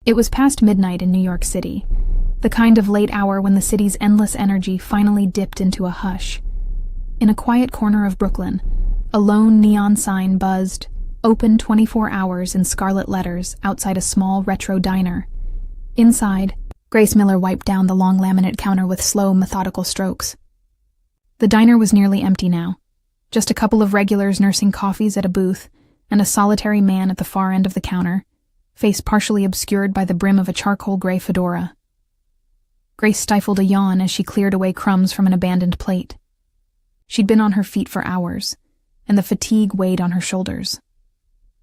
It was past midnight in New York City, the kind of late hour when the city's endless energy finally dipped into a hush. In a quiet corner of Brooklyn, a lone neon sign buzzed, "Open 24 hours" in scarlet letters outside a small retro diner. Inside, Grace Miller wiped down the long laminate counter with slow, methodical strokes. The diner was nearly empty now. Just a couple of regulars nursing coffees at a booth, and a solitary man at the far end of the counter, face partially obscured by the brim of a charcoal gray fedora. Grace stifled a yawn as she cleared away crumbs from an abandoned plate. She'd been on her feet for hours, and the fatigue weighed on her shoulders.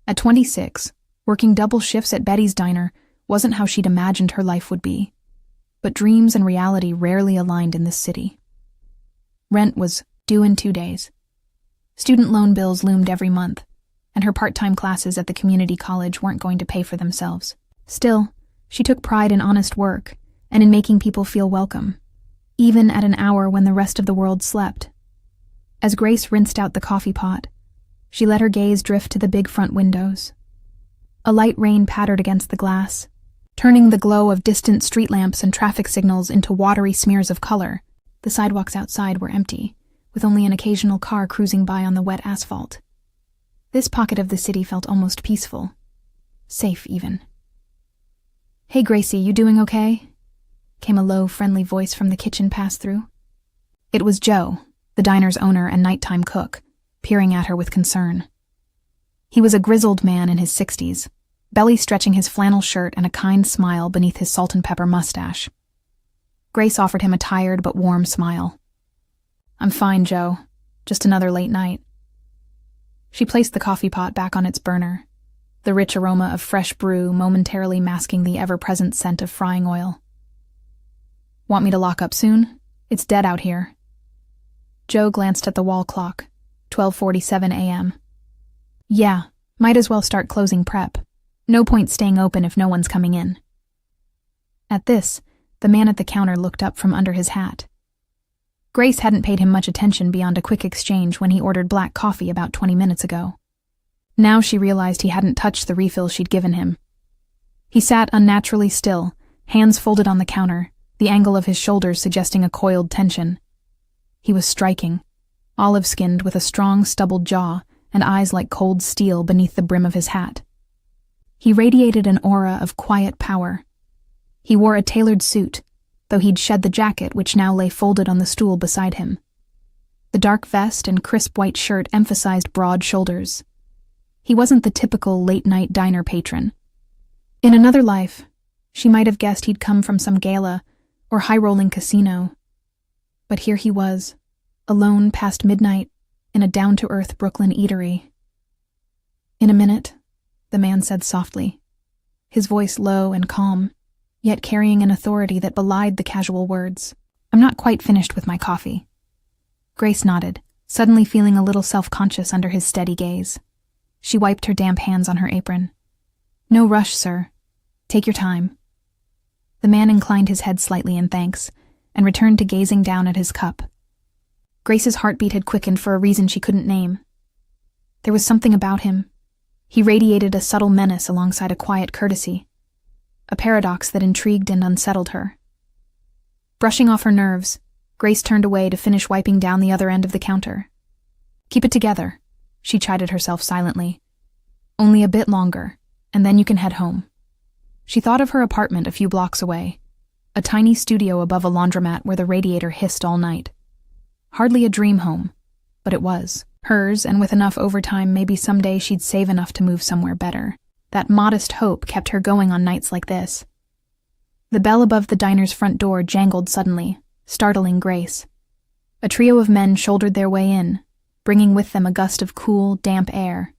At 26, working double shifts at Betty's diner wasn't how she'd imagined her life would be, but dreams and reality rarely aligned in this city. Rent was due in 2 days. Student loan bills loomed every month, and her part-time classes at the community college weren't going to pay for themselves. Still, she took pride in honest work and in making people feel welcome, even at an hour when the rest of the world slept. As Grace rinsed out the coffee pot, she let her gaze drift to the big front windows. A light rain pattered against the glass, turning the glow of distant street lamps and traffic signals into watery smears of color. The sidewalks outside were empty, with only an occasional car cruising by on the wet asphalt. This pocket of the city felt almost peaceful. Safe, even. "Hey, Gracie, you doing okay?" came a low, friendly voice from the kitchen pass-through. It was Joe, the diner's owner and nighttime cook, peering at her with concern. He was a grizzled man in his 60s, belly stretching his flannel shirt and a kind smile beneath his salt and pepper mustache. Grace offered him a tired but warm smile. "I'm fine, Joe. Just another late night." She placed the coffee pot back on its burner, the rich aroma of fresh brew momentarily masking the ever-present scent of frying oil. "Want me to lock up soon? It's dead out here." Joe glanced at the wall clock, 12:47 a.m. "Yeah, might as well start closing prep. No point staying open if no one's coming in." At this, the man at the counter looked up from under his hat. Grace hadn't paid him much attention beyond a quick exchange when he ordered black coffee about 20 minutes ago. Now she realized he hadn't touched the refill she'd given him. He sat unnaturally still, hands folded on the counter, the angle of his shoulders suggesting a coiled tension. He was striking, olive-skinned with a strong, stubbled jaw and eyes like cold steel beneath the brim of his hat. He radiated an aura of quiet power. He wore a tailored suit, though he'd shed the jacket which now lay folded on the stool beside him. The dark vest and crisp white shirt emphasized broad shoulders. He wasn't the typical late-night diner patron. In another life, she might have guessed he'd come from some gala or high-rolling casino. But here he was, alone past midnight, in a down-to-earth Brooklyn eatery. "In a minute," the man said softly, his voice low and calm, yet carrying an authority that belied the casual words. "I'm not quite finished with my coffee." Grace nodded, suddenly feeling a little self-conscious under his steady gaze. She wiped her damp hands on her apron. "No rush, sir. Take your time." The man inclined his head slightly in thanks, and returned to gazing down at his cup. Grace's heartbeat had quickened for a reason she couldn't name. There was something about him. He radiated a subtle menace alongside a quiet courtesy, a paradox that intrigued and unsettled her. Brushing off her nerves, Grace turned away to finish wiping down the other end of the counter. "Keep it together," she chided herself silently. "Only a bit longer, and then you can head home." She thought of her apartment a few blocks away, a tiny studio above a laundromat where the radiator hissed all night. Hardly a dream home, but it was. Hers, and with enough overtime, maybe someday she'd save enough to move somewhere better. That modest hope kept her going on nights like this. The bell above the diner's front door jangled suddenly, startling Grace. A trio of men shouldered their way in, bringing with them a gust of cool, damp air.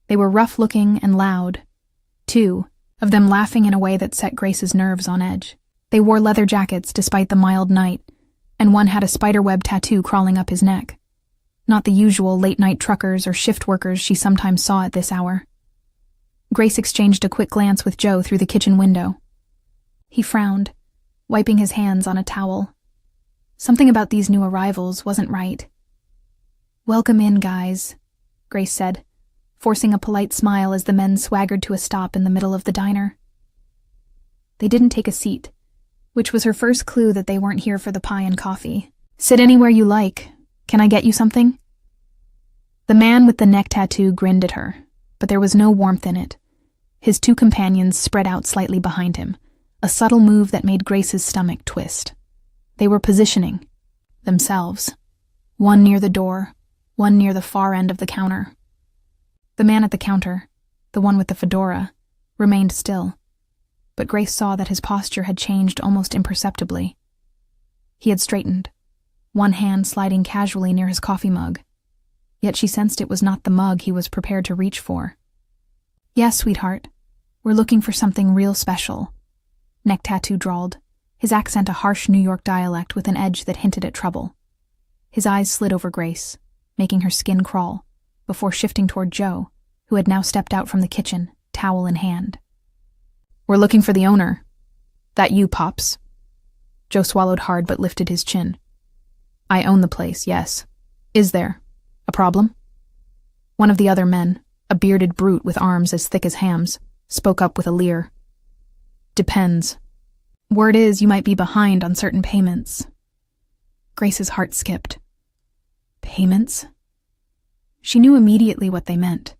They were rough-looking and loud, two of them laughing in a way that set Grace's nerves on edge. They wore leather jackets despite the mild night, and one had a spiderweb tattoo crawling up his neck. Not the usual late-night truckers or shift workers she sometimes saw at this hour. Grace exchanged a quick glance with Joe through the kitchen window. He frowned, wiping his hands on a towel. Something about these new arrivals wasn't right. "Welcome in, guys," Grace said, forcing a polite smile as the men swaggered to a stop in the middle of the diner. They didn't take a seat, which was her first clue that they weren't here for the pie and coffee. "Sit anywhere you like. Can I get you something?" The man with the neck tattoo grinned at her, but there was no warmth in it. His two companions spread out slightly behind him, a subtle move that made Grace's stomach twist. They were positioning themselves, one near the door, one near the far end of the counter. The man at the counter, the one with the fedora, remained still, but Grace saw that his posture had changed almost imperceptibly. He had straightened, one hand sliding casually near his coffee mug, yet she sensed it was not the mug he was prepared to reach for. "Yes, sweetheart, we're looking for something real special," Neck Tattoo drawled, his accent a harsh New York dialect with an edge that hinted at trouble. His eyes slid over Grace, making her skin crawl, before shifting toward Joe, who had now stepped out from the kitchen, towel in hand. "We're looking for the owner. That you, Pops?" Joe swallowed hard but lifted his chin. "I own the place, yes. Is there a problem?" One of the other men, a bearded brute with arms as thick as hams, spoke up with a leer. "Depends. Word is you might be behind on certain payments." Grace's heart skipped. Payments? She knew immediately what they meant.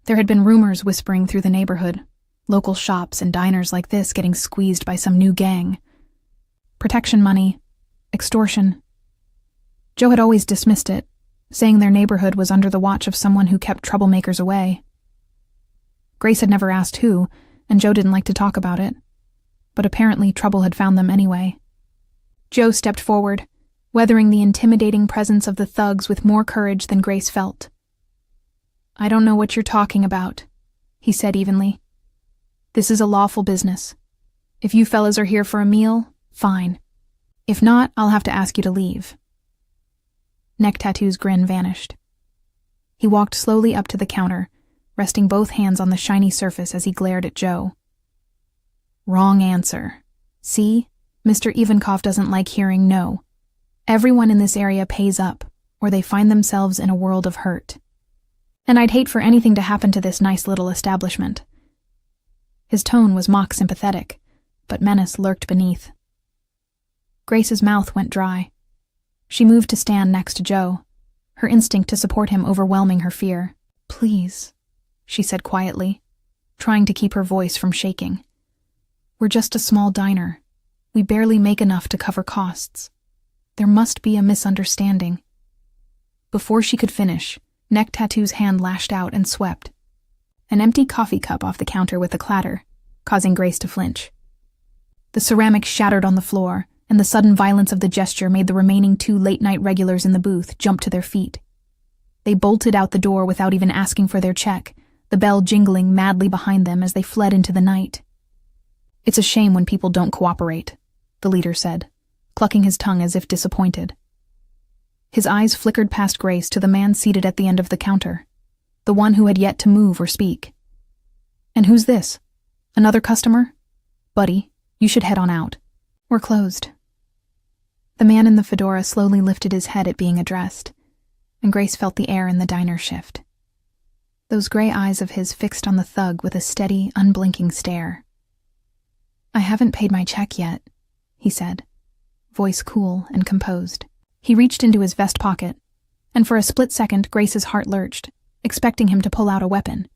There had been rumors whispering through the neighborhood, local shops and diners like this getting squeezed by some new gang. Protection money, extortion. Joe had always dismissed it, saying their neighborhood was under the watch of someone who kept troublemakers away. Grace had never asked who, and Joe didn't like to talk about it. But apparently trouble had found them anyway. Joe stepped forward, weathering the intimidating presence of the thugs with more courage than Grace felt. "I don't know what you're talking about," he said evenly. "This is a lawful business. If you fellas are here for a meal, fine. If not, I'll have to ask you to leave." Neck Tattoo's grin vanished. He walked slowly up to the counter, resting both hands on the shiny surface as he glared at Joe. "Wrong answer. See, Mr. Ivankov doesn't like hearing no. Everyone in this area pays up, or they find themselves in a world of hurt. And I'd hate for anything to happen to this nice little establishment." His tone was mock-sympathetic, but menace lurked beneath. Grace's mouth went dry. She moved to stand next to Joe, her instinct to support him overwhelming her fear. "Please," she said quietly, trying to keep her voice from shaking. "We're just a small diner. We barely make enough to cover costs. There must be a misunderstanding." Before she could finish, Neck Tattoo's hand lashed out and swept an empty coffee cup off the counter with a clatter, causing Grace to flinch. The ceramic shattered on the floor, and the sudden violence of the gesture made the remaining 2 late-night regulars in the booth jump to their feet. They bolted out the door without even asking for their check, the bell jingling madly behind them as they fled into the night. "It's a shame when people don't cooperate," the leader said, clucking his tongue as if disappointed. His eyes flickered past Grace to the man seated at the end of the counter, the one who had yet to move or speak. "And who's this? Another customer? Buddy, you should head on out. We're closed." The man in the fedora slowly lifted his head at being addressed, and Grace felt the air in the diner shift. Those gray eyes of his fixed on the thug with a steady, unblinking stare. "I haven't paid my check yet," he said, voice cool and composed. He reached into his vest pocket, and for a split second Grace's heart lurched, expecting him to pull out a weapon.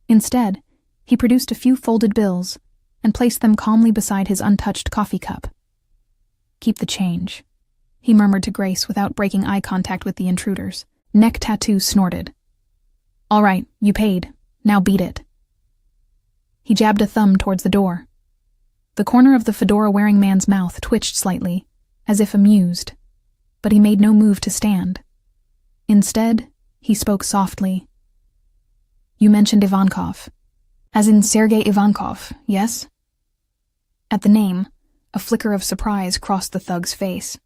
Instead, he produced a few folded bills and placed them calmly beside his untouched coffee cup. "Keep the change," he murmured to Grace without breaking eye contact with the intruders. Neck Tattoo snorted. "All right, you paid. Now beat it." He jabbed a thumb towards the door. The corner of the fedora-wearing man's mouth twitched slightly, as if amused, but he made no move to stand. Instead, he spoke softly. "You mentioned Ivankov. As in Sergei Ivankov, yes?" At the name, a flicker of surprise crossed the thug's face.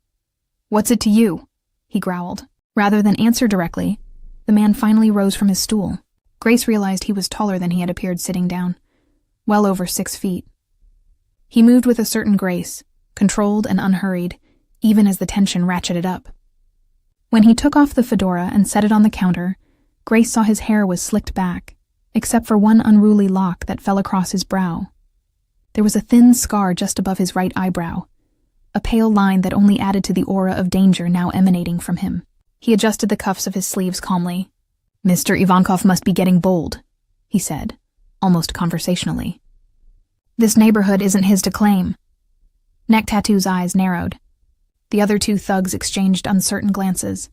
"What's it to you?" he growled. Rather than answer directly, the man finally rose from his stool. Grace realized he was taller than he had appeared sitting down, well over 6 feet. He moved with a certain grace, controlled and unhurried, even as the tension ratcheted up. When he took off the fedora and set it on the counter, Grace saw his hair was slicked back, except for one unruly lock that fell across his brow. There was a thin scar just above his right eyebrow, a pale line that only added to the aura of danger now emanating from him. He adjusted the cuffs of his sleeves calmly. "Mr. Ivankov must be getting bold," he said, almost conversationally. "This neighborhood isn't his to claim." Neck Tattoo's eyes narrowed. The other two thugs exchanged uncertain glances,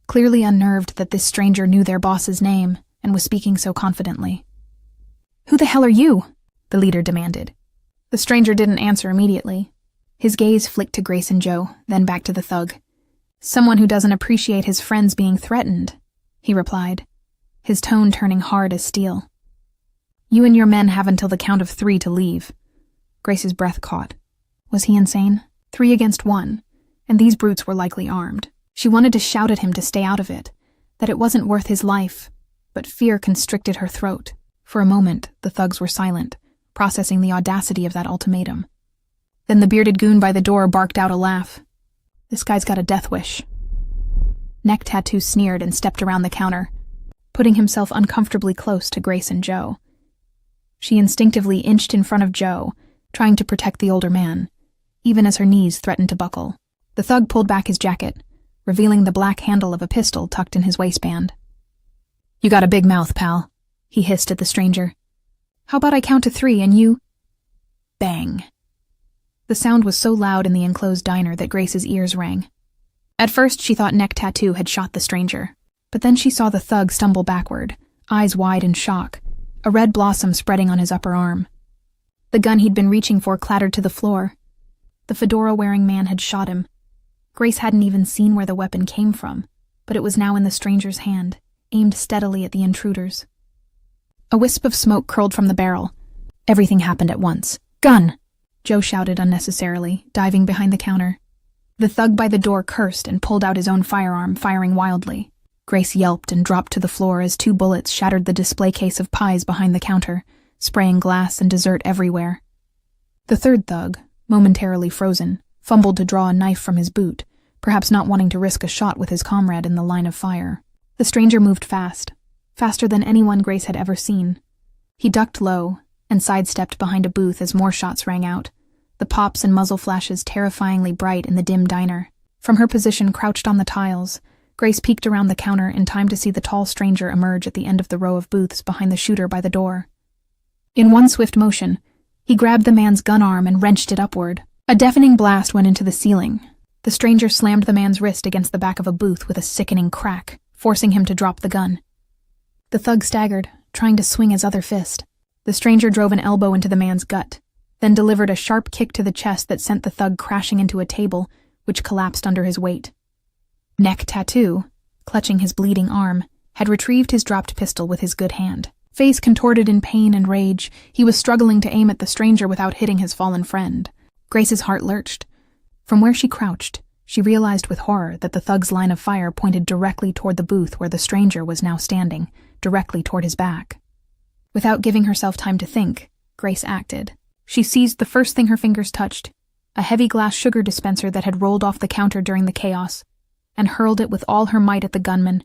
clearly unnerved that this stranger knew their boss's name and was speaking so confidently. "Who the hell are you?" the leader demanded. The stranger didn't answer immediately. His gaze flicked to Grace and Joe, then back to the thug. "Someone who doesn't appreciate his friends being threatened," he replied, his tone turning hard as steel. "You and your men have until the count of 3 to leave." Grace's breath caught. Was he insane? 3 against 1, and these brutes were likely armed. She wanted to shout at him to stay out of it, that it wasn't worth his life, but fear constricted her throat. For a moment, the thugs were silent, processing the audacity of that ultimatum. Then the bearded goon by the door barked out a laugh. "This guy's got a death wish." Neck Tattoo sneered and stepped around the counter, putting himself uncomfortably close to Grace and Joe. She instinctively inched in front of Joe, trying to protect the older man, even as her knees threatened to buckle. The thug pulled back his jacket, revealing the black handle of a pistol tucked in his waistband. "You got a big mouth, pal," he hissed at the stranger. "How about I count to 3 and you—" Bang. The sound was so loud in the enclosed diner that Grace's ears rang. At first she thought Neck Tattoo had shot the stranger, but then she saw the thug stumble backward, eyes wide in shock, a red blossom spreading on his upper arm. The gun he'd been reaching for clattered to the floor. The fedora-wearing man had shot him. Grace hadn't even seen where the weapon came from, but it was now in the stranger's hand, aimed steadily at the intruders. A wisp of smoke curled from the barrel. Everything happened at once. "Gun!" Joe shouted unnecessarily, diving behind the counter. The thug by the door cursed and pulled out his own firearm, firing wildly. Grace yelped and dropped to the floor as 2 bullets shattered the display case of pies behind the counter, spraying glass and dessert everywhere. The third thug, momentarily frozen, fumbled to draw a knife from his boot, perhaps not wanting to risk a shot with his comrade in the line of fire. The stranger moved fast, faster than anyone Grace had ever seen. He ducked low and sidestepped behind a booth as more shots rang out, the pops and muzzle flashes terrifyingly bright in the dim diner. From her position crouched on the tiles, Grace peeked around the counter in time to see the tall stranger emerge at the end of the row of booths behind the shooter by the door. In one swift motion, he grabbed the man's gun arm and wrenched it upward. A deafening blast went into the ceiling. The stranger slammed the man's wrist against the back of a booth with a sickening crack, forcing him to drop the gun. The thug staggered, trying to swing his other fist. The stranger drove an elbow into the man's gut, then delivered a sharp kick to the chest that sent the thug crashing into a table, which collapsed under his weight. Neck Tattoo, clutching his bleeding arm, had retrieved his dropped pistol with his good hand. Face contorted in pain and rage, he was struggling to aim at the stranger without hitting his fallen friend. Grace's heart lurched. From where she crouched, she realized with horror that the thug's line of fire pointed directly toward the booth where the stranger was now standing, directly toward his back. Without giving herself time to think, Grace acted. She seized the first thing her fingers touched, a heavy glass sugar dispenser that had rolled off the counter during the chaos, and hurled it with all her might at the gunman.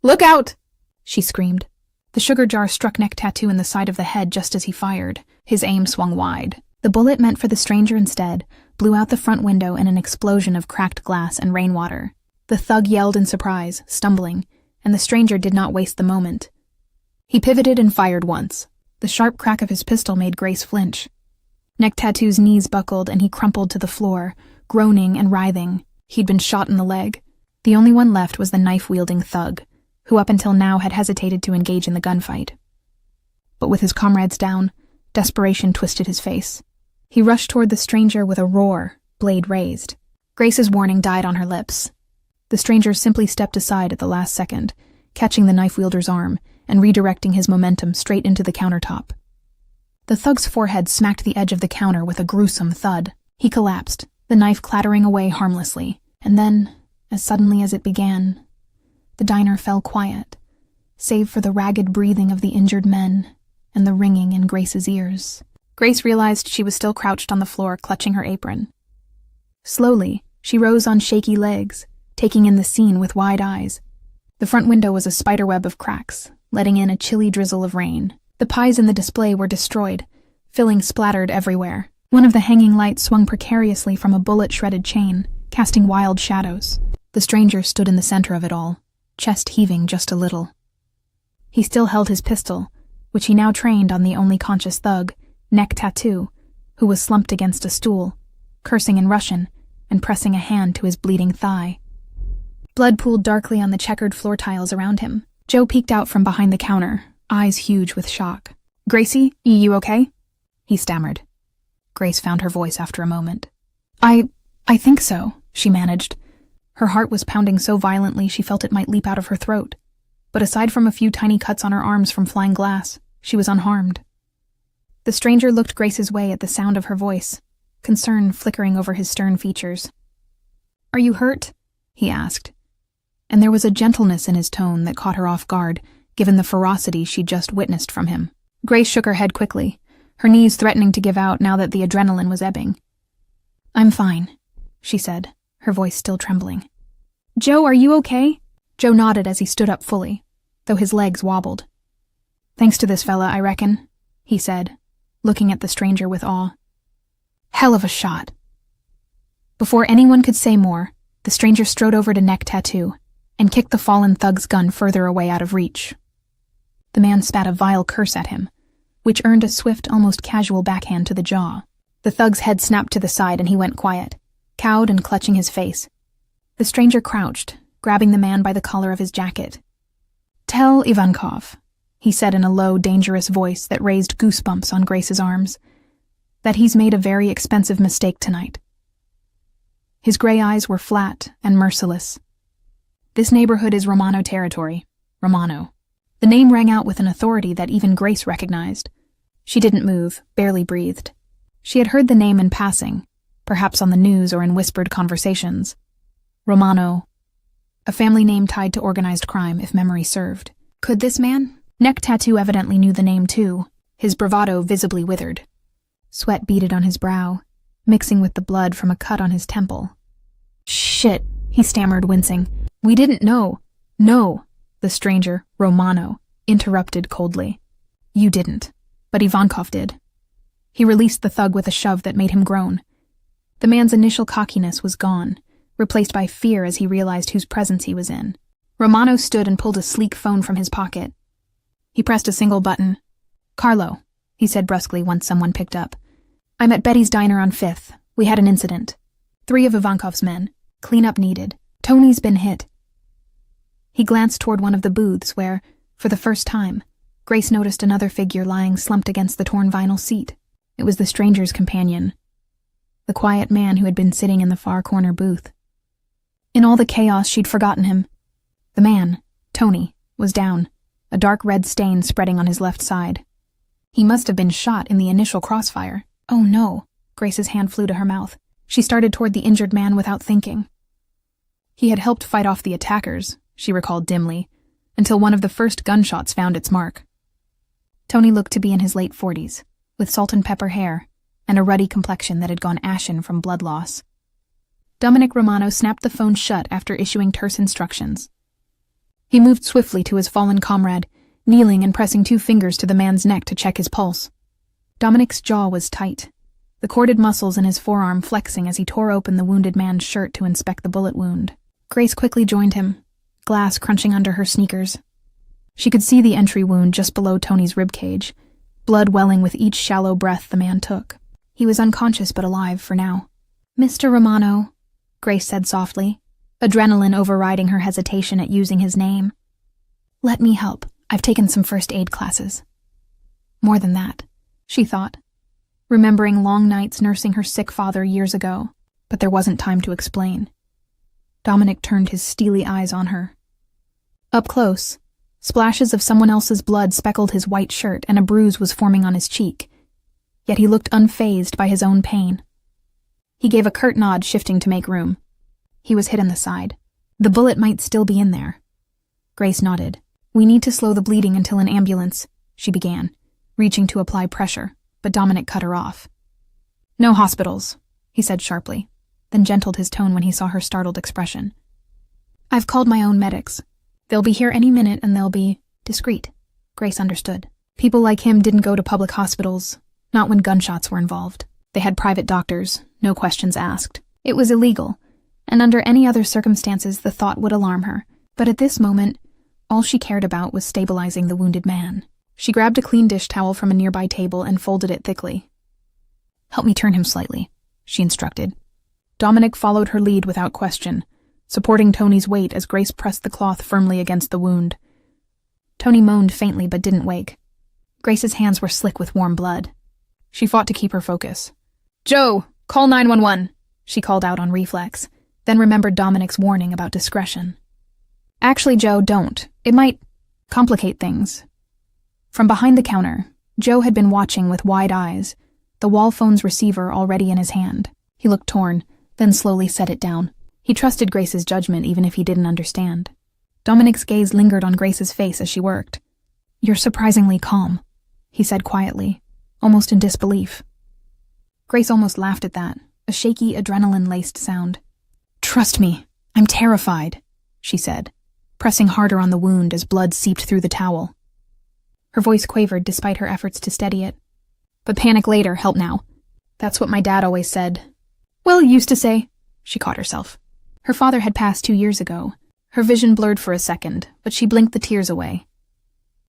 "Look out!" she screamed. The sugar jar struck Neck Tattoo in the side of the head just as he fired. His aim swung wide. The bullet meant for the stranger instead blew out the front window in an explosion of cracked glass and rainwater. The thug yelled in surprise, stumbling, and the stranger did not waste the moment. He pivoted and fired once. The sharp crack of his pistol made Grace flinch. Neck Tattoo's knees buckled and he crumpled to the floor, groaning and writhing. He'd been shot in the leg. The only one left was the knife-wielding thug, who up until now had hesitated to engage in the gunfight. But with his comrades down, desperation twisted his face. He rushed toward the stranger with a roar, blade raised. Grace's warning died on her lips. The stranger simply stepped aside at the last second, catching the knife-wielder's arm and redirecting his momentum straight into the countertop. The thug's forehead smacked the edge of the counter with a gruesome thud. He collapsed, the knife clattering away harmlessly, and then, as suddenly as it began, the diner fell quiet, save for the ragged breathing of the injured men and the ringing in Grace's ears. Grace realized she was still crouched on the floor, clutching her apron. Slowly, she rose on shaky legs, taking in the scene with wide eyes. The front window was a spiderweb of cracks, letting in a chilly drizzle of rain. The pies in the display were destroyed, Filling splattered everywhere. One of the hanging lights swung precariously from a bullet-shredded chain, casting wild shadows. The stranger stood in the center of it all, chest heaving just a little. He still held his pistol, which he now trained on the only conscious thug, Neck Tattoo, who was slumped against a stool, cursing in Russian and pressing a hand to his bleeding thigh. Blood pooled darkly on the checkered floor tiles around him. Joe peeked out from behind the counter, eyes huge with shock. "Gracie, you okay?" he stammered. Grace found her voice after a moment. I think so," she managed. Her heart was pounding so violently she felt it might leap out of her throat. But aside from a few tiny cuts on her arms from flying glass, she was unharmed. The stranger looked Grace's way at the sound of her voice, concern flickering over his stern features. "Are you hurt?" he asked. And there was a gentleness in his tone that caught her off guard, given the ferocity she'd just witnessed from him. Grace shook her head quickly, her knees threatening to give out now that the adrenaline was ebbing. "I'm fine," she said, her voice still trembling. "Joe, are you okay?" Joe nodded as he stood up fully, though his legs wobbled. "Thanks to this fella, I reckon," he said, looking at the stranger with awe. "Hell of a shot." Before anyone could say more, the stranger strode over to Neck Tattoo and kicked the fallen thug's gun further away out of reach. The man spat a vile curse at him, which earned a swift, almost casual backhand to the jaw. The thug's head snapped to the side and he went quiet, cowed and clutching his face. The stranger crouched, grabbing the man by the collar of his jacket. "Tell Ivankov," he said in a low, dangerous voice that raised goosebumps on Grace's arms, "that he's made a very expensive mistake tonight." His gray eyes were flat and merciless. "This neighborhood is Romano territory. Romano." The name rang out with an authority that even Grace recognized. She didn't move, barely breathed. She had heard the name in passing, perhaps on the news or in whispered conversations. Romano, a family name tied to organized crime, if memory served. Could this man? Neck Tattoo evidently knew the name too, his bravado visibly withered. Sweat beaded on his brow, mixing with the blood from a cut on his temple. "Shit," he stammered, wincing. "We didn't know." "No," the stranger, Romano, interrupted coldly. "You didn't, but Ivankov did." He released the thug with a shove that made him groan. The man's initial cockiness was gone, replaced by fear as he realized whose presence he was in. Romano stood and pulled a sleek phone from his pocket. He pressed a single button. "Carlo," he said brusquely once someone picked up. "I'm at Betty's diner on 5th. We had an incident. 3 of Ivankov's men. Cleanup needed. Tony's been hit." He glanced toward one of the booths where, for the first time, Grace noticed another figure lying slumped against the torn vinyl seat. It was the stranger's companion, the quiet man who had been sitting in the far corner booth. In all the chaos, she'd forgotten him. The man, Tony, was down, a dark red stain spreading on his left side. He must have been shot in the initial crossfire. Oh no, Grace's hand flew to her mouth. She started toward the injured man without thinking. He had helped fight off the attackers, she recalled dimly, until one of the first gunshots found its mark. Tony looked to be in his late 40s, with salt and pepper hair, and a ruddy complexion that had gone ashen from blood loss. Dominic Romano snapped the phone shut after issuing terse instructions. He moved swiftly to his fallen comrade, kneeling and pressing 2 fingers to the man's neck to check his pulse. Dominic's jaw was tight, the corded muscles in his forearm flexing as he tore open the wounded man's shirt to inspect the bullet wound. Grace quickly joined him, glass crunching under her sneakers. She could see the entry wound just below Tony's ribcage, blood welling with each shallow breath the man took. He was unconscious but alive for now. "Mr. Romano," Grace said softly, adrenaline overriding her hesitation at using his name. "Let me help. I've taken some first aid classes." More than that, she thought, remembering long nights nursing her sick father years ago, but there wasn't time to explain. Dominic turned his steely eyes on her. Up close, splashes of someone else's blood speckled his white shirt and a bruise was forming on his cheek, yet he looked unfazed by his own pain. He gave a curt nod, shifting to make room. He was hit in the side. The bullet might still be in there. Grace nodded. "We need to slow the bleeding until an ambulance," she began, reaching to apply pressure, but Dominic cut her off. "No hospitals," he said sharply, then gentled his tone when he saw her startled expression. "I've called my own medics. They'll be here any minute and they'll be discreet." Grace understood. People like him didn't go to public hospitals, Not when gunshots were involved. They had private doctors, no questions asked. It was illegal, and under any other circumstances the thought would alarm her. But at this moment, all she cared about was stabilizing the wounded man. She grabbed a clean dish towel from a nearby table and folded it thickly. "Help me turn him slightly," she instructed. Dominic followed her lead without question, supporting Tony's weight as Grace pressed the cloth firmly against the wound. Tony moaned faintly but didn't wake. Grace's hands were slick with warm blood. She fought to keep her focus. "Joe, call 911, she called out on reflex, then remembered Dominic's warning about discretion. "Actually, Joe, don't. It might complicate things." From behind the counter, Joe had been watching with wide eyes, the wall phone's receiver already in his hand. He looked torn, then slowly set it down. He trusted Grace's judgment even if he didn't understand. Dominic's gaze lingered on Grace's face as she worked. "You're surprisingly calm," he said quietly, almost in disbelief. Grace almost laughed at that, a shaky, adrenaline-laced sound. "Trust me, I'm terrified," she said, pressing harder on the wound as blood seeped through the towel. Her voice quavered despite her efforts to steady it. "But panic later, help now. That's what my dad always said." "Well, used to say," she caught herself. Her father had passed 2 years ago. Her vision blurred for a second, but she blinked the tears away.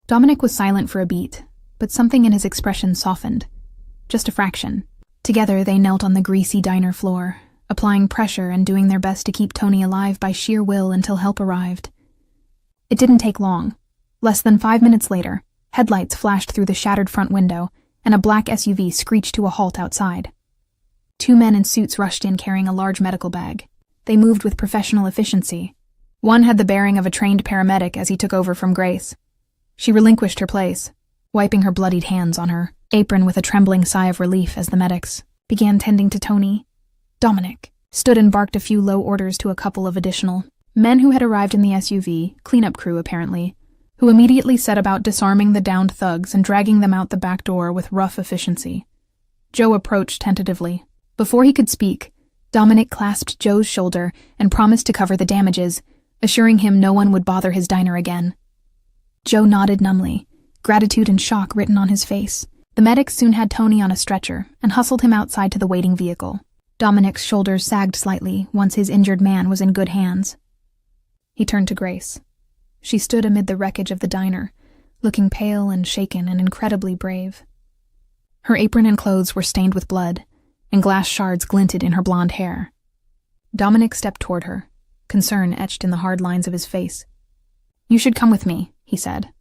Dominic was silent for a beat, but something in his expression softened. Just a fraction. Together they knelt on the greasy diner floor, applying pressure and doing their best to keep Tony alive by sheer will until help arrived. It didn't take long. Less than 5 minutes later, headlights flashed through the shattered front window, and a black SUV screeched to a halt outside. 2 men in suits rushed in carrying a large medical bag. They moved with professional efficiency. One had the bearing of a trained paramedic as he took over from Grace. She relinquished her place, wiping her bloodied hands on her apron with a trembling sigh of relief as the medics began tending to Tony. Dominic stood and barked a few low orders to a couple of additional men who had arrived in the SUV, cleanup crew apparently, who immediately set about disarming the downed thugs and dragging them out the back door with rough efficiency. Joe approached tentatively. Before he could speak, Dominic clasped Joe's shoulder and promised to cover the damages, assuring him no one would bother his diner again. Joe nodded numbly, gratitude and shock written on his face. The medics soon had Tony on a stretcher and hustled him outside to the waiting vehicle. Dominic's shoulders sagged slightly once his injured man was in good hands. He turned to Grace. She stood amid the wreckage of the diner, looking pale and shaken and incredibly brave. Her apron and clothes were stained with blood, and glass shards glinted in her blonde hair. Dominic stepped toward her, concern etched in the hard lines of his face. "You should come with me," he said.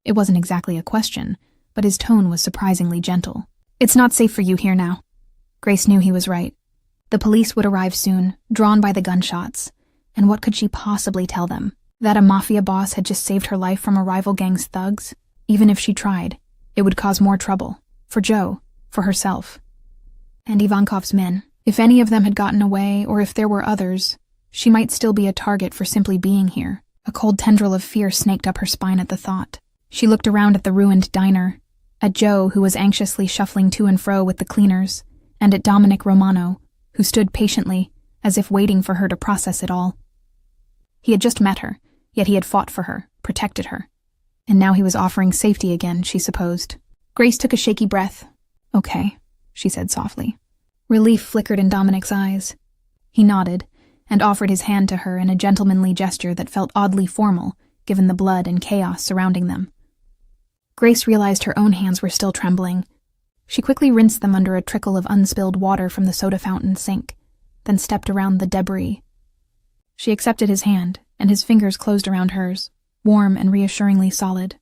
It wasn't exactly a question, but his tone was surprisingly gentle. "It's not safe for you here now." Grace knew he was right. The police would arrive soon, drawn by the gunshots, and what could she possibly tell them? That a mafia boss had just saved her life from a rival gang's thugs? Even if she tried, it would cause more trouble. For Joe, for herself. And Ivankov's men. If any of them had gotten away, or if there were others, she might still be a target for simply being here. A cold tendril of fear snaked up her spine at the thought. She looked around at the ruined diner, at Joe, who was anxiously shuffling to and fro with the cleaners, and at Dominic Romano, who stood patiently, as if waiting for her to process it all. He had just met her, yet he had fought for her, protected her. And now he was offering safety again, she supposed. Grace took a shaky breath. "Okay," she said softly. Relief flickered in Dominic's eyes. He nodded, and offered his hand to her in a gentlemanly gesture that felt oddly formal, given the blood and chaos surrounding them. Grace realized her own hands were still trembling. She quickly rinsed them under a trickle of unspilled water from the soda fountain sink, then stepped around the debris. She accepted his hand, and his fingers closed around hers, warm and reassuringly solid.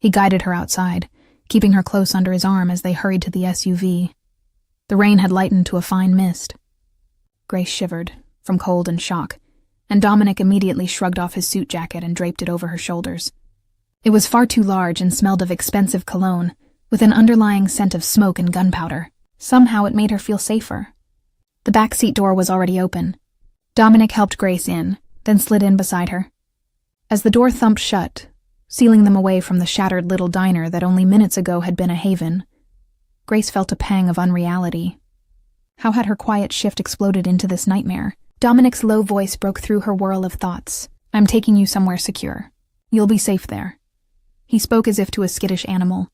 He guided her outside, keeping her close under his arm as they hurried to the SUV. The rain had lightened to a fine mist. Grace shivered, from cold and shock, and Dominic immediately shrugged off his suit jacket and draped it over her shoulders. It was far too large and smelled of expensive cologne, with an underlying scent of smoke and gunpowder. Somehow it made her feel safer. The back seat door was already open. Dominic helped Grace in, then slid in beside her. As the door thumped shut, sealing them away from the shattered little diner that only minutes ago had been a haven, Grace felt a pang of unreality. How had her quiet shift exploded into this nightmare? Dominic's low voice broke through her whirl of thoughts. "I'm taking you somewhere secure. You'll be safe there." He spoke as if to a skittish animal,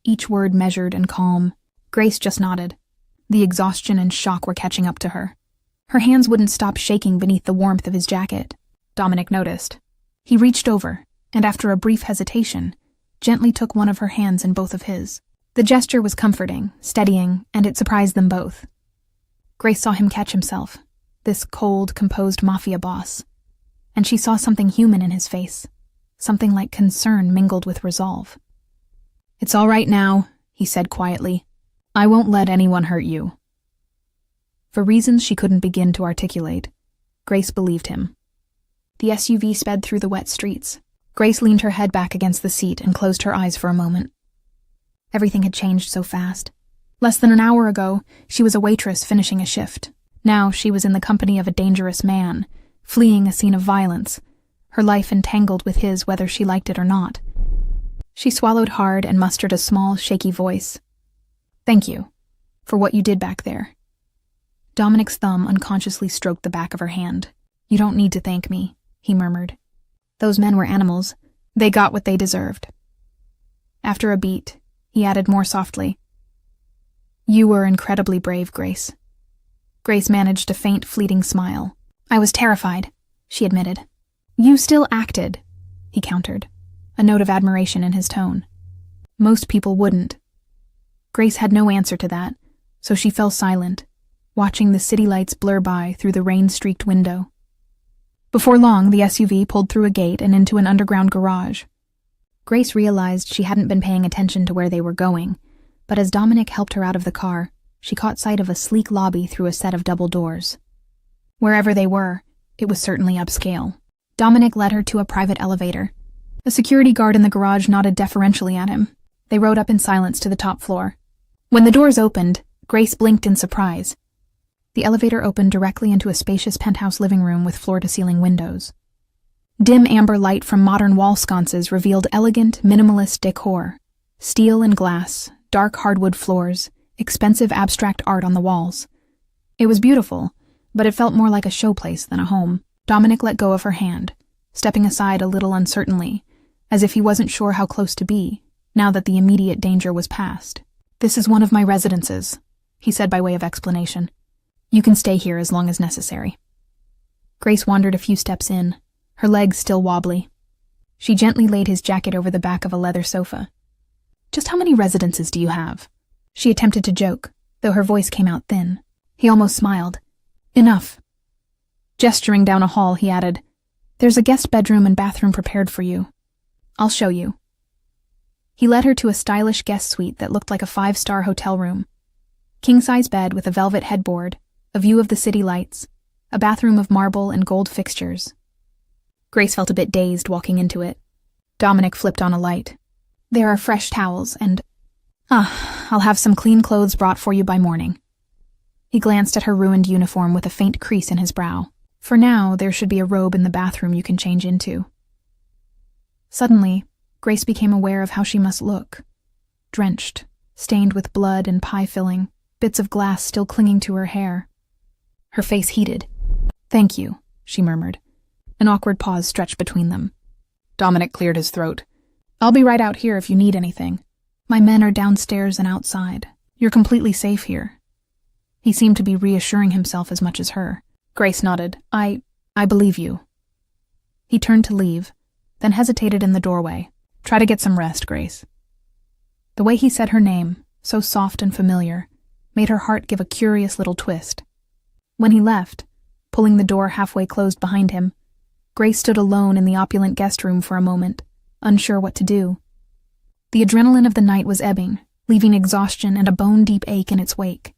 each word measured and calm. Grace just nodded. The exhaustion and shock were catching up to her. Her hands wouldn't stop shaking beneath the warmth of his jacket. Dominic noticed. He reached over, and after a brief hesitation, gently took one of her hands in both of his. The gesture was comforting, steadying, and it surprised them both. Grace saw him catch himself, this cold, composed mafia boss, and she saw something human in his face, something like concern mingled with resolve. "It's all right now," he said quietly. "I won't let anyone hurt you." For reasons she couldn't begin to articulate, Grace believed him. The SUV sped through the wet streets. Grace leaned her head back against the seat and closed her eyes for a moment. Everything had changed so fast. Less than an hour ago, she was a waitress finishing a shift. Now she was in the company of a dangerous man, fleeing a scene of violence, her life entangled with his whether she liked it or not. She swallowed hard and mustered a small, shaky voice. "Thank you, for what you did back there." Dominic's thumb unconsciously stroked the back of her hand. "You don't need to thank me," he murmured. "Those men were animals. They got what they deserved." After a beat, he added more softly, "You were incredibly brave, Grace." Grace managed a faint, fleeting smile. "I was terrified," she admitted. "You still acted," he countered, a note of admiration in his tone. "Most people wouldn't." Grace had no answer to that, so she fell silent, watching the city lights blur by through the rain-streaked window. Before long, the SUV pulled through a gate and into an underground garage. Grace realized she hadn't been paying attention to where they were going, but as Dominic helped her out of the car, she caught sight of a sleek lobby through a set of double doors. Wherever they were, it was certainly upscale. Dominic led her to a private elevator. A security guard in the garage nodded deferentially at him. They rode up in silence to the top floor. When the doors opened, Grace blinked in surprise. The elevator opened directly into a spacious penthouse living room with floor-to-ceiling windows. Dim amber light from modern wall sconces revealed elegant, minimalist decor. Steel and glass, dark hardwood floors, expensive abstract art on the walls. It was beautiful, but it felt more like a showplace than a home. Dominic let go of her hand, stepping aside a little uncertainly, as if he wasn't sure how close to be, now that the immediate danger was past. "This is one of my residences," he said by way of explanation. "You can stay here as long as necessary." Grace wandered a few steps in, her legs still wobbly. She gently laid his jacket over the back of a leather sofa. "Just how many residences do you have?" She attempted to joke, though her voice came out thin. He almost smiled. "Enough." Gesturing down a hall, he added, "There's a guest bedroom and bathroom prepared for you. I'll show you." He led her to a stylish guest suite that looked like a 5-star hotel room. King-size bed with a velvet headboard, a view of the city lights, a bathroom of marble and gold fixtures. Grace felt a bit dazed walking into it. Dominic flipped on a light. "There are fresh towels and... I'll have some clean clothes brought for you by morning." He glanced at her ruined uniform with a faint crease in his brow. "For now, there should be a robe in the bathroom you can change into." Suddenly, Grace became aware of how she must look. Drenched, stained with blood and pie filling, bits of glass still clinging to her hair. Her face heated. "Thank you," she murmured. An awkward pause stretched between them. Dominic cleared his throat. "I'll be right out here if you need anything. My men are downstairs and outside. You're completely safe here." He seemed to be reassuring himself as much as her. Grace nodded. I believe you." He turned to leave, then hesitated in the doorway. "Try to get some rest, Grace." The way he said her name, so soft and familiar, made her heart give a curious little twist. When he left, pulling the door halfway closed behind him, Grace stood alone in the opulent guest room for a moment, unsure what to do. The adrenaline of the night was ebbing, leaving exhaustion and a bone-deep ache in its wake.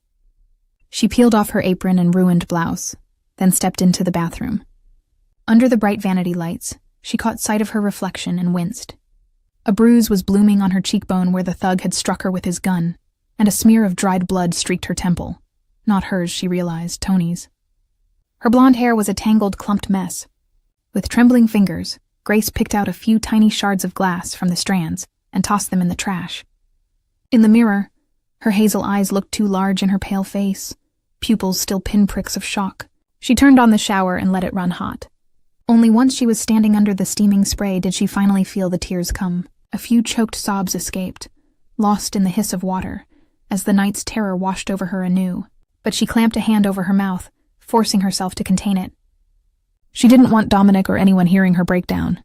She peeled off her apron and ruined blouse, then stepped into the bathroom. Under the bright vanity lights, she caught sight of her reflection and winced. A bruise was blooming on her cheekbone where the thug had struck her with his gun, and a smear of dried blood streaked her temple. Not hers, she realized, Tony's. Her blonde hair was a tangled, clumped mess. With trembling fingers, Grace picked out a few tiny shards of glass from the strands and tossed them in the trash. In the mirror, her hazel eyes looked too large in her pale face, pupils still pinpricks of shock. She turned on the shower and let it run hot. Only once she was standing under the steaming spray did she finally feel the tears come. A few choked sobs escaped, lost in the hiss of water, as the night's terror washed over her anew, but she clamped a hand over her mouth, forcing herself to contain it. She didn't want Dominic or anyone hearing her breakdown.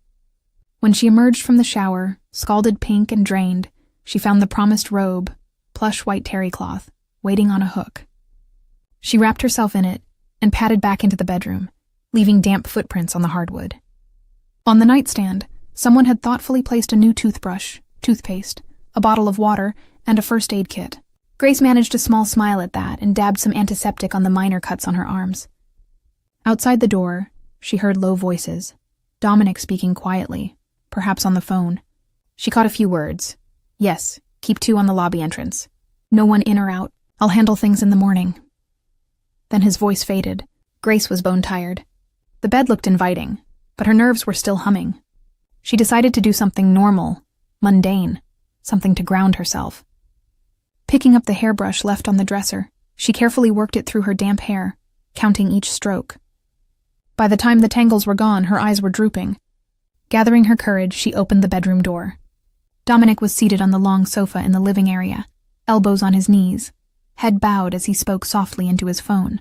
When she emerged from the shower, scalded pink and drained, she found the promised robe, plush white terry cloth, waiting on a hook. She wrapped herself in it and padded back into the bedroom, leaving damp footprints on the hardwood. On the nightstand, someone had thoughtfully placed a new toothbrush, toothpaste, a bottle of water, and a first aid kit. Grace managed a small smile at that and dabbed some antiseptic on the minor cuts on her arms. Outside the door, she heard low voices, Dominic speaking quietly, perhaps on the phone. She caught a few words. Yes, keep 2 on the lobby entrance. No one in or out. I'll handle things in the morning. Then his voice faded. Grace was bone-tired. The bed looked inviting, but her nerves were still humming. She decided to do something normal, mundane, something to ground herself. Picking up the hairbrush left on the dresser, she carefully worked it through her damp hair, counting each stroke. By the time the tangles were gone, her eyes were drooping. Gathering her courage, she opened the bedroom door. Dominic was seated on the long sofa in the living area, elbows on his knees, head bowed as he spoke softly into his phone.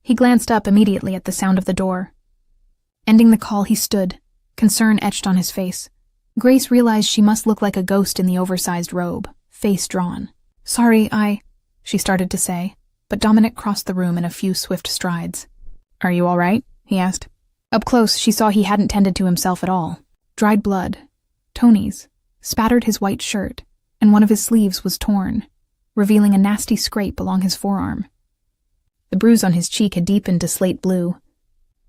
He glanced up immediately at the sound of the door. Ending the call, he stood, concern etched on his face. Grace realized she must look like a ghost in the oversized robe, face drawn. Sorry, she started to say, but Dominic crossed the room in a few swift strides. Are you all right? He asked. Up close, she saw he hadn't tended to himself at all. Dried blood, Tony's, spattered his white shirt, and one of his sleeves was torn, revealing a nasty scrape along his forearm. The bruise on his cheek had deepened to slate blue.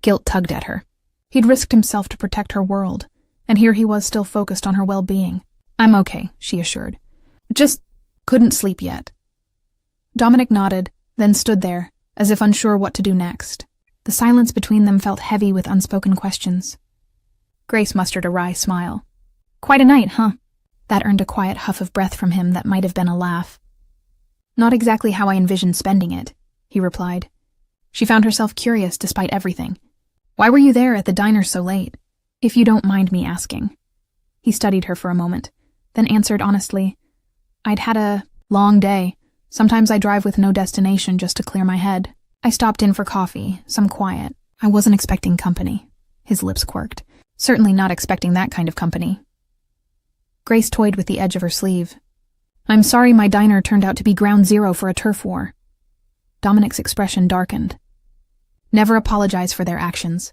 Guilt tugged at her. He'd risked himself to protect her world, and here he was still focused on her well-being. I'm okay, she assured. Just couldn't sleep yet. Dominic nodded, then stood there, as if unsure what to do next. The silence between them felt heavy with unspoken questions. Grace mustered a wry smile. Quite a night, huh? That earned a quiet huff of breath from him that might have been a laugh. Not exactly how I envisioned spending it, he replied. She found herself curious despite everything. Why were you there at the diner so late? If you don't mind me asking. He studied her for a moment, then answered honestly. I'd had a long day. Sometimes I drive with no destination just to clear my head. I stopped in for coffee, some quiet. I wasn't expecting company. His lips quirked. Certainly not expecting that kind of company. Grace toyed with the edge of her sleeve. I'm sorry my diner turned out to be ground zero for a turf war. Dominic's expression darkened. Never apologize for their actions.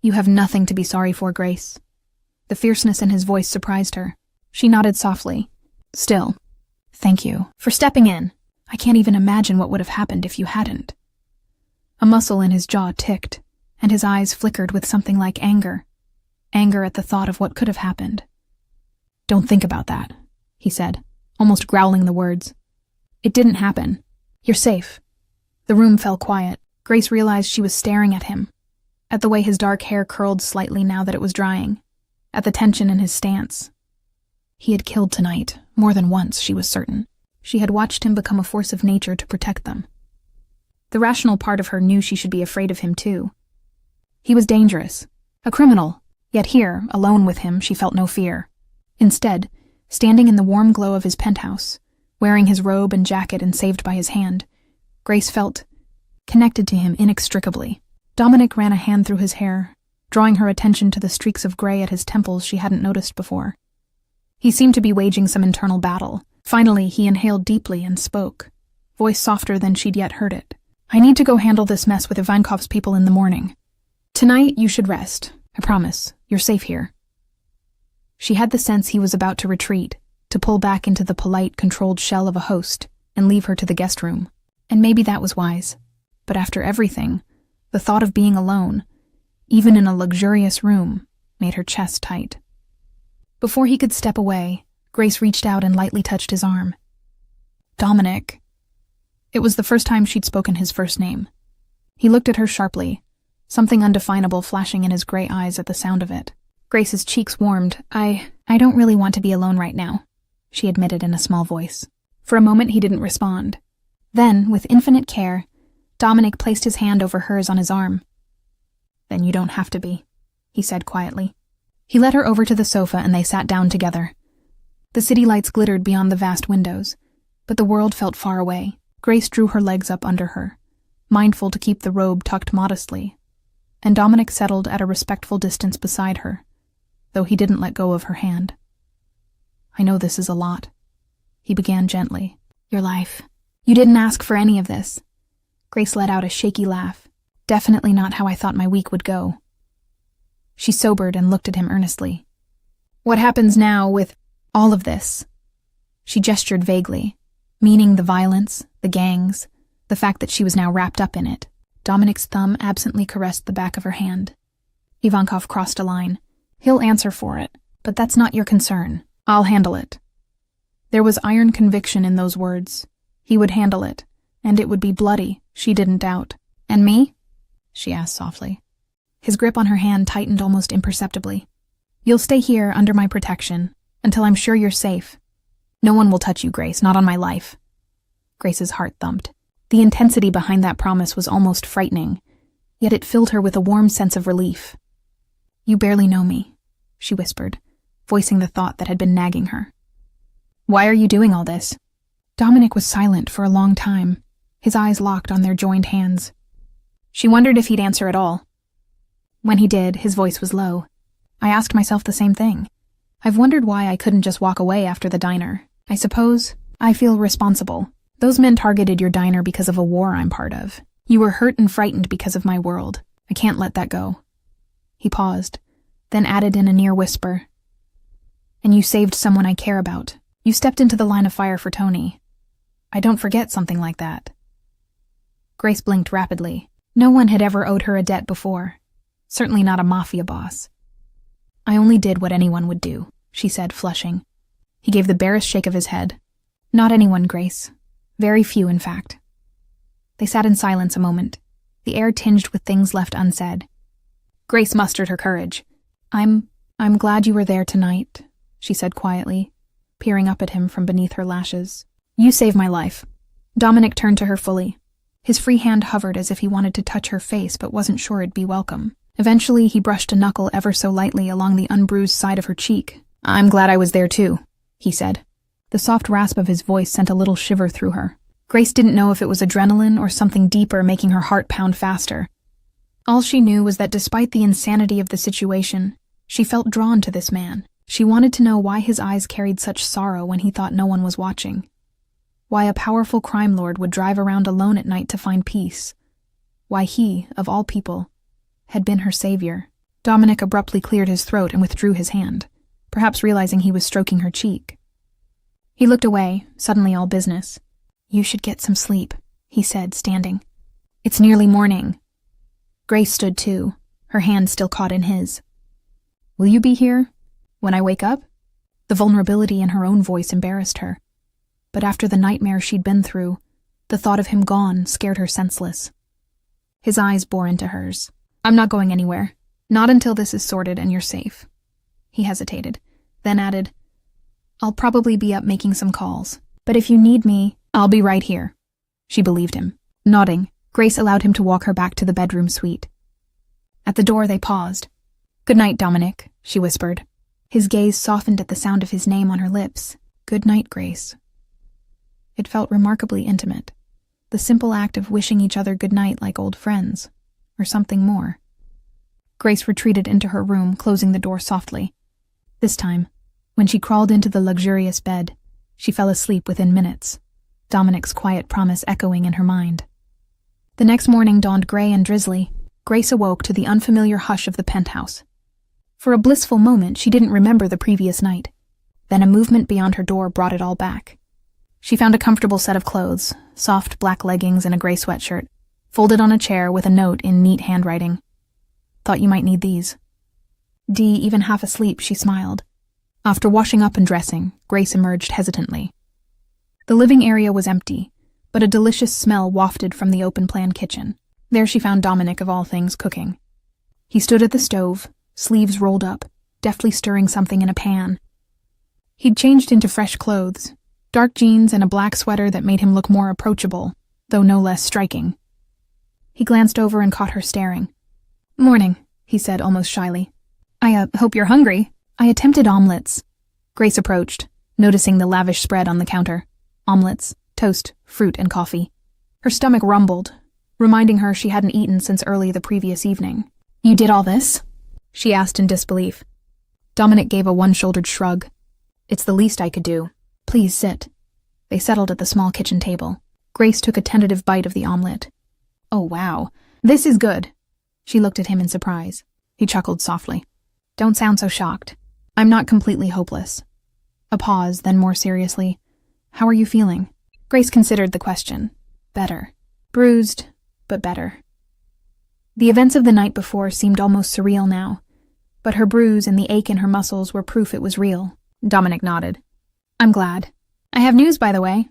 You have nothing to be sorry for, Grace. The fierceness in his voice surprised her. She nodded softly. Still, thank you for stepping in. I can't even imagine what would have happened if you hadn't. A muscle in his jaw ticked, and his eyes flickered with something like anger. Anger at the thought of what could have happened. Don't think about that, he said, almost growling the words. It didn't happen. You're safe. The room fell quiet. Grace realized she was staring at him, at the way his dark hair curled slightly now that it was drying, at the tension in his stance. He had killed tonight, more than once, she was certain. She had watched him become a force of nature to protect them. The rational part of her knew she should be afraid of him too. He was dangerous, a criminal, yet here, alone with him, she felt no fear. Instead, standing in the warm glow of his penthouse, wearing his robe and jacket and saved by his hand, Grace felt connected to him inextricably. Dominic ran a hand through his hair, drawing her attention to the streaks of gray at his temples she hadn't noticed before. He seemed to be waging some internal battle. Finally, he inhaled deeply and spoke, voice softer than she'd yet heard it. I need to go handle this mess with Ivankov's people in the morning. Tonight, you should rest. I promise. You're safe here. She had the sense he was about to retreat, to pull back into the polite, controlled shell of a host and leave her to the guest room. And maybe that was wise. But after everything, the thought of being alone, even in a luxurious room, made her chest tight. Before he could step away, Grace reached out and lightly touched his arm. Dominic. It was the first time she'd spoken his first name. He looked at her sharply, something undefinable flashing in his gray eyes at the sound of it. Grace's cheeks warmed. I don't really want to be alone right now, she admitted in a small voice. For a moment he didn't respond. Then, with infinite care, Dominic placed his hand over hers on his arm. Then you don't have to be, he said quietly. He led her over to the sofa and they sat down together. The city lights glittered beyond the vast windows, but the world felt far away. Grace drew her legs up under her, mindful to keep the robe tucked modestly, and Dominic settled at a respectful distance beside her, though he didn't let go of her hand. "I know this is a lot," he began gently. "Your life. You didn't ask for any of this." Grace let out a shaky laugh. "Definitely not how I thought my week would go." She sobered and looked at him earnestly. "What happens now with all of this?" She gestured vaguely, meaning the violence, the gangs, the fact that she was now wrapped up in it. Dominic's thumb absently caressed the back of her hand. Ivankov crossed a line. "He'll answer for it, but that's not your concern. I'll handle it." There was iron conviction in those words. He would handle it, and it would be bloody, she didn't doubt. "And me?" she asked softly. His grip on her hand tightened almost imperceptibly. "You'll stay here under my protection until I'm sure you're safe. No one will touch you, Grace, not on my life." Grace's heart thumped. The intensity behind that promise was almost frightening, yet it filled her with a warm sense of relief. "You barely know me," she whispered, voicing the thought that had been nagging her. "Why are you doing all this?" Dominic was silent for a long time, his eyes locked on their joined hands. She wondered if he'd answer at all. When he did, his voice was low. "I asked myself the same thing. I've wondered why I couldn't just walk away after the diner. I suppose I feel responsible. Those men targeted your diner because of a war I'm part of. You were hurt and frightened because of my world. I can't let that go." He paused, then added in a near whisper, "And you saved someone I care about. You stepped into the line of fire for Tony. I don't forget something like that." Grace blinked rapidly. No one had ever owed her a debt before. Certainly not a mafia boss. "I only did what anyone would do," she said, flushing. He gave the barest shake of his head. "Not anyone, Grace. Very few, in fact." They sat in silence a moment, the air tinged with things left unsaid. Grace mustered her courage. I'm glad you were there tonight," she said quietly, peering up at him from beneath her lashes. "You saved my life." Dominic turned to her fully. His free hand hovered as if he wanted to touch her face but wasn't sure it'd be welcome. Eventually, he brushed a knuckle ever so lightly along the unbruised side of her cheek. "I'm glad I was there too," he said. The soft rasp of his voice sent a little shiver through her. Grace didn't know if it was adrenaline or something deeper making her heart pound faster. All she knew was that despite the insanity of the situation, she felt drawn to this man. She wanted to know why his eyes carried such sorrow when he thought no one was watching. Why a powerful crime lord would drive around alone at night to find peace. Why he, of all people, had been her savior. Dominic abruptly cleared his throat and withdrew his hand, perhaps realizing he was stroking her cheek. He looked away, suddenly all business. "You should get some sleep," he said, standing. "It's nearly morning." Grace stood too, her hand still caught in his. "Will you be here when I wake up?" The vulnerability in her own voice embarrassed her. But after the nightmare she'd been through, the thought of him gone scared her senseless. His eyes bore into hers. "I'm not going anywhere. Not until this is sorted and you're safe." He hesitated, then added, "I'll probably be up making some calls, but if you need me, I'll be right here." She believed him. Nodding, Grace allowed him to walk her back to the bedroom suite. At the door they paused. "Good night, Dominic," she whispered. His gaze softened at the sound of his name on her lips. "Good night, Grace." It felt remarkably intimate. The simple act of wishing each other good night like old friends, or something more. Grace retreated into her room, closing the door softly. This time, when she crawled into the luxurious bed, she fell asleep within minutes, Dominic's quiet promise echoing in her mind. The next morning dawned gray and drizzly. Grace awoke to the unfamiliar hush of the penthouse. For a blissful moment, she didn't remember the previous night. Then a movement beyond her door brought it all back. She found a comfortable set of clothes, soft black leggings and a gray sweatshirt, folded on a chair with a note in neat handwriting. "Thought you might need these." Even half asleep, she smiled. After washing up and dressing, Grace emerged hesitantly. The living area was empty, but a delicious smell wafted from the open-plan kitchen. There she found Dominic, of all things, cooking. He stood at the stove, sleeves rolled up, deftly stirring something in a pan. He'd changed into fresh clothes, dark jeans and a black sweater that made him look more approachable, though no less striking. He glanced over and caught her staring. "Morning," he said almost shyly. I hope you're hungry." "I attempted omelets." Grace approached, noticing the lavish spread on the counter. "Omelets?" Toast, fruit, and coffee. Her stomach rumbled, reminding her she hadn't eaten since early the previous evening. "You did all this?" she asked in disbelief. Dominic gave a one-shouldered shrug. "It's the least I could do. Please sit." They settled at the small kitchen table. Grace took a tentative bite of the omelet. "Oh, wow. This is good." She looked at him in surprise. He chuckled softly. "Don't sound so shocked. I'm not completely hopeless." A pause, then more seriously. "How are you feeling?" Grace considered the question. Better. Bruised, but better. The events of the night before seemed almost surreal now, but her bruise and the ache in her muscles were proof it was real. Dominic nodded. "I'm glad. I have news, by the way."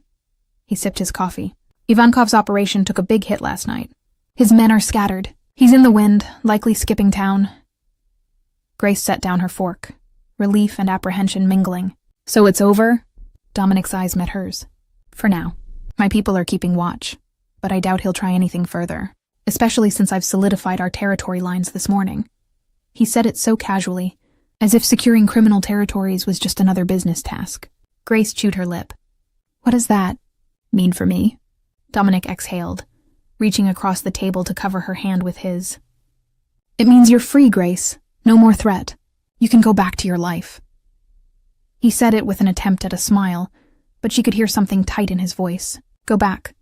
He sipped his coffee. "Ivankov's operation took a big hit last night. His men are scattered. He's in the wind, likely skipping town." Grace set down her fork, relief and apprehension mingling. "So it's over?" Dominic's eyes met hers. "For now. My people are keeping watch, but I doubt he'll try anything further, especially since I've solidified our territory lines this morning." He said it so casually, as if securing criminal territories was just another business task. Grace chewed her lip. "What does that mean for me?" Dominic exhaled, reaching across the table to cover her hand with his. "It means you're free, Grace. No more threat. You can go back to your life." He said it with an attempt at a smile, but she could hear something tight in his voice. Go back.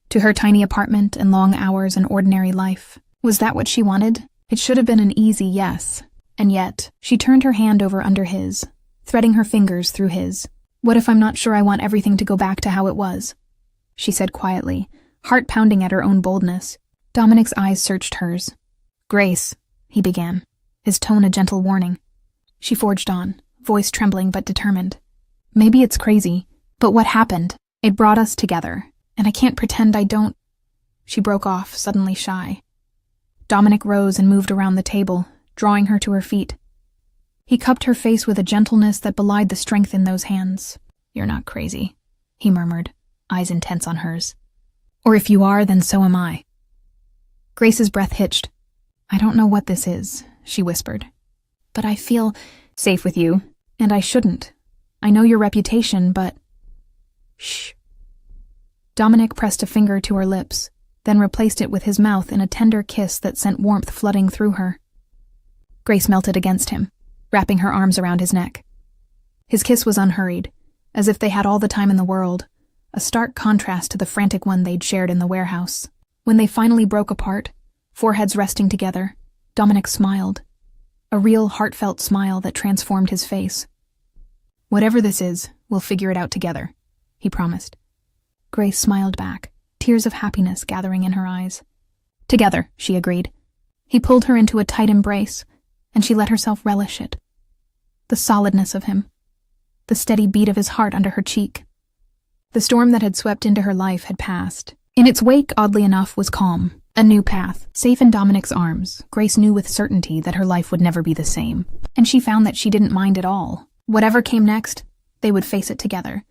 To her tiny apartment and long hours and ordinary life. Was that what she wanted? It should have been an easy yes. And yet, she turned her hand over under his, threading her fingers through his. "What if I'm not sure I want everything to go back to how it was?" she said quietly, heart pounding at her own boldness. Dominic's eyes searched hers. "Grace," he began, his tone a gentle warning. She forged on, voice trembling but determined. "Maybe it's crazy, but what happened? It brought us together, and I can't pretend I don't—" She broke off, suddenly shy. Dominic rose and moved around the table, drawing her to her feet. He cupped her face with a gentleness that belied the strength in those hands. "You're not crazy," he murmured, eyes intense on hers. "Or if you are, then so am I." Grace's breath hitched. "I don't know what this is," she whispered. "But I feel safe with you, and I shouldn't. I know your reputation, but—" "Shh." Dominic pressed a finger to her lips, then replaced it with his mouth in a tender kiss that sent warmth flooding through her. Grace melted against him, wrapping her arms around his neck. His kiss was unhurried, as if they had all the time in the world, a stark contrast to the frantic one they'd shared in the warehouse. When they finally broke apart, foreheads resting together, Dominic smiled, a real heartfelt smile that transformed his face. "Whatever this is, we'll figure it out together," he promised. Grace smiled back, tears of happiness gathering in her eyes. "Together," she agreed. He pulled her into a tight embrace, and she let herself relish it. The solidness of him, the steady beat of his heart under her cheek. The storm that had swept into her life had passed. In its wake, oddly enough, was calm, a new path. Safe in Dominic's arms, Grace knew with certainty that her life would never be the same, and she found that she didn't mind at all. Whatever came next, they would face it together.